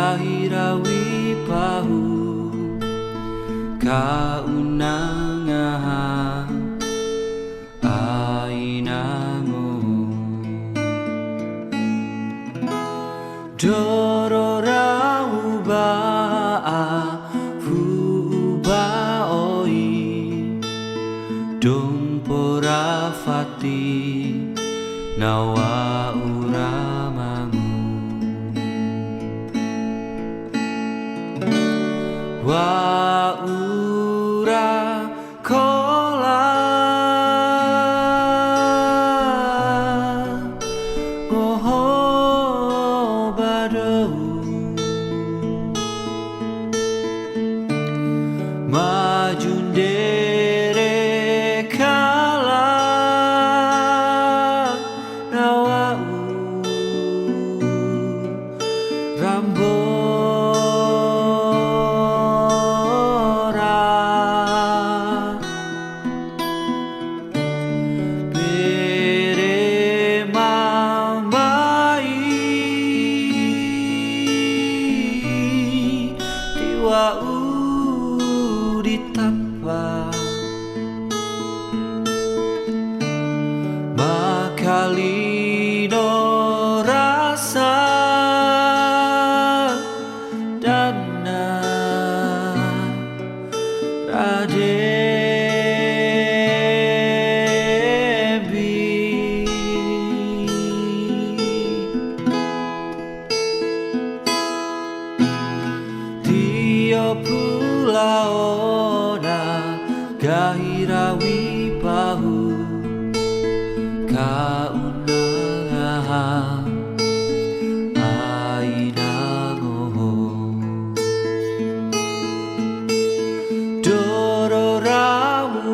gahirawi pahu kaunangaha ainango dorora ubaa fuba oi dompora fati nawa uramamu wa ura kola oh bado majundere kala nawau rambora bere mamai diwau ditapa makalino rasa dana radebi tio pulaona gahirawi pahu kaunangaha ainango dorora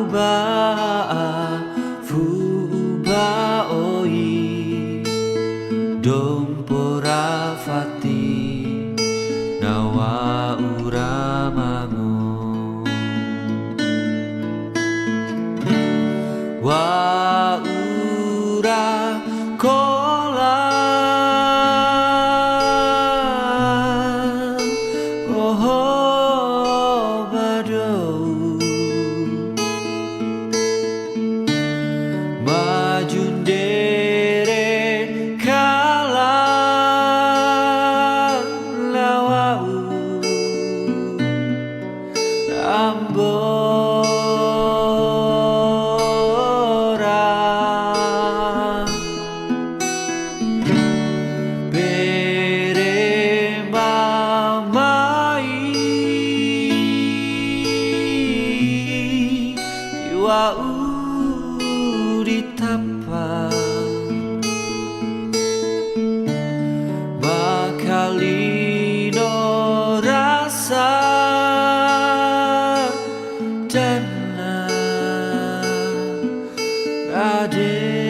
ubaa fuba oi dompora fati nawa uramamu wa ura kola oh bado majundere kala lawau rambora bere mamai diwau ditapa makalino rasa dana radebi